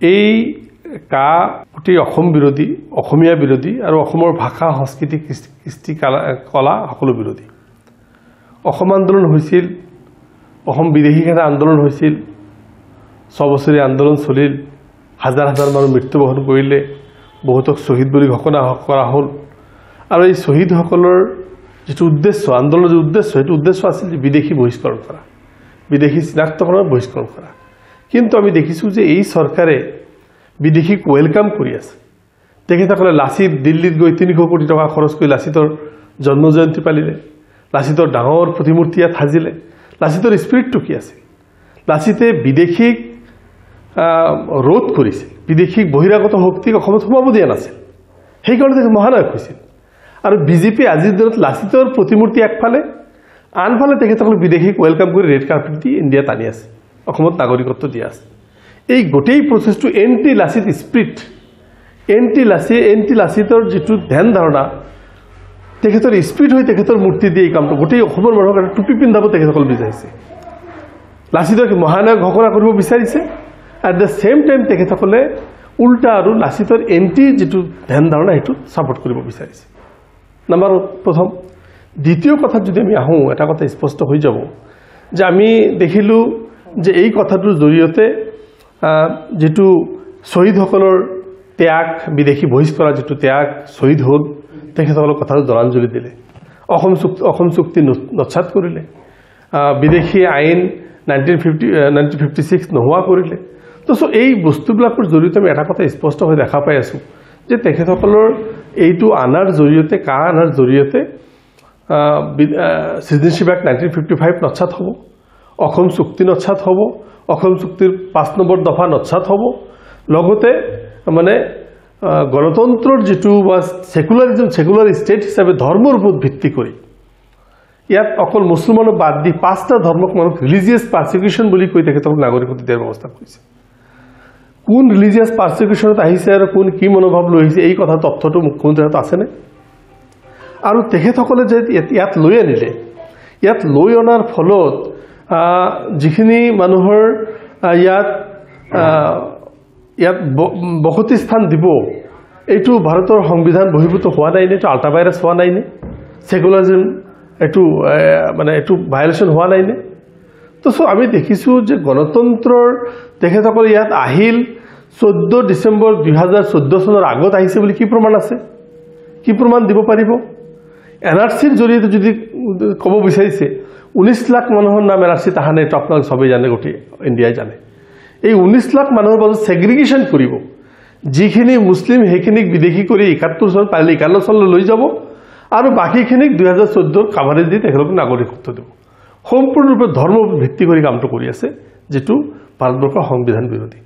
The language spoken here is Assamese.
এই কা গোটেই অসম বিৰোধী, অসমীয়া বিৰোধী আৰু অসমৰ ভাষা সংস্কৃতি কৃষ্টি কলা সকলো বিৰোধী। অসম আন্দোলন হৈছিল, অসম বিদেশী সেনা আন্দোলন হৈছিল, 6 বছৰীয়া আন্দোলন চলিল, হাজাৰ হাজাৰ মানুহ মৃত্যুবৰণ কৰিলে, বহুতক শ্বহীদ বুলি ঘোষণা কৰা হ'ল। আৰু এই শ্বহীদসকলৰ যিটো উদ্দেশ্য, আন্দোলনৰ যি উদ্দেশ্য, সেইটো উদ্দেশ্য আছিল যে বিদেশী বহিষ্কৰণ কৰা, বিদেশী চিনাক্তকৰণৰ বহিষ্কৰণ কৰা। কিন্তু আমি দেখিছোঁ যে এই চৰকাৰে বিদেশীক ৱেলকাম কৰি আছে। তেখেতসকলে লাচিত দিল্লীত গৈ 300 কোটি টকা খৰচ কৰি লাচিতৰ জন্ম জয়ন্তী পালিলে, লাচিতৰ ডাঙৰ প্ৰতিমূৰ্তি ইয়াত সাজিলে। লাচিতৰ স্পিৰিটটো কি আছিল? লাচিতে বিদেশীক ৰোধ কৰিছিল, বিদেশীক বহিৰাগত শক্তিক অসমত সোমাব দিয়া নাছিল, সেইকাৰণে তেখেত মহানায়ক হৈছিল। আৰু বিজেপি আজিৰ দিনত লাচিতৰ প্ৰতিমূৰ্তি একফালে, আনফালে তেখেতসকলে বিদেশীক ৱেলকাম কৰি ৰেড কাৰ্পেট দি ইণ্ডিয়াত আনি আছে, অসমত নাগৰিকত্ব দিয়া আছে। এই গোটেই প্ৰচেছটো এণ্টি লাচিত স্পিৰিট, এণ্টি লাচিতৰ যিটো ধ্যান ধাৰণা, তেখেতৰ স্পিৰিট হৈ তেখেতৰ মূৰ্তি দিয়ে এই কামটো গোটেই অসমৰ মানুহৰ কাৰণে টুপি পিন্ধাব তেখেতসকল বিচাৰিছে। লাচিতক মহানায়ক ঘোষণা কৰিব বিচাৰিছে। এট দ্য ছেইম টাইম তেখেতসকলে উল্টা আৰু লাচিতৰ এণ্টি যিটো ধ্যান ধাৰণা সেইটো ছাপোৰ্ট কৰিব বিচাৰিছে। নাম্বাৰ প্ৰথম। দ্বিতীয় কথাত যদি আমি আহোঁ, এটা কথা স্পষ্ট হৈ যাব যে আমি দেখিলোঁ যে এই কথাটোৰ জৰিয়তে যিটো শ্বহীদসকলৰ ত্যাগ, বিদেশী বহিষ্কৰণ যিটো ত্যাগ, শ্বহীদ হ'ল, তেখেতসকলৰ কথাটো জনাঞ্জলি দিলে, অসম চুক্তি নস্যাৎ কৰিলে, বিদেশী আইন 1956 নোহোৱা কৰিলে। তো এই বস্তুবিলাকৰ জৰিয়তে আমি এটা কথা স্পষ্ট হৈ দেখা পাই আছোঁ যে তেখেতসকলৰ এইটো আনাৰ জৰিয়তে, আনাৰ জৰিয়তে সৃজনশীল এক্ট 1955 নস্যাৎ হ'ব, অসম চুক্তি নস্যাৎ হ'ব, অসম চুক্তিৰ 5 নম্বৰ দফা নস্যাৎ হ'ব, লগতে মানে গণতন্ত্ৰৰ যিটো বা সেকুলাৰ ষ্টেট হিচাপে ধৰ্মৰ ওপৰত ভিত্তি কৰি ইয়াত অকল মুছলমানক বাদ দি 5টা ধৰ্মক মানুহ ৰিলিজিয়াছ পাৰ্চিকিউশ্যন বুলি কৈ তেখেতসকলক নাগৰিকত্ব দিয়াৰ ব্যৱস্থা কৰিছে। কোন ৰিলিজিয়াছ পাৰ্চিকিউশ্যনত আহিছে আৰু কোন কি মনোভাৱ লৈ আহিছে এই কথা তথ্যটো মুখ্যমন্ত্ৰীৰ হাতত আছেনে? আৰু তেখেতসকলে যে ইয়াত লৈ আনিলে, ইয়াত লৈ অনাৰ ফলত যিখিনি মানুহৰ ইয়াত বসতি স্থান দিব, এইটো ভাৰতৰ সংবিধান বহিৰ্ভূত হোৱা নাইনে? এইটো আল্ট্ৰাভাইৰাছ হোৱা নাইনে? সেকুলাৰিজম এইটো মানে এইটো ভায়োলেশ্যন হোৱা নাইনে? তো আমি দেখিছোঁ যে গণতন্ত্ৰৰ তেখেতসকলে ইয়াত আহিল 14 ডিচেম্বৰ 2014 চনৰ আগত আহিছে বুলি কি প্ৰমাণ আছে? কি প্ৰমাণ দিব পাৰিব? NRCৰ জৰিয়তে যদি ক'ব বিচাৰিছে 19 লাখ মানুহৰ নাম NRCত অহা নাই, এইটো আপোনালোক সবেই জানে, গোটেই ইণ্ডিয়াই জানে। এই 19 লাখ মানুহৰ মাজত ছেগ্ৰিগেশ্যন কৰিব, যিখিনি মুছলিম সেইখিনিক বিদেশী কৰি 71 চনত পাৰিলে 51 চনলৈ লৈ যাব, আৰু বাকীখিনিক 2014 কাভাৰেজ দি তেখেতলোকক নাগৰিকত্ব দিব। সম্পূৰ্ণৰূপে ধৰ্মৰ ভিত্তি কৰি কামটো কৰি আছে, যিটো ভাৰতবৰ্ষৰ সংবিধান বিৰোধী।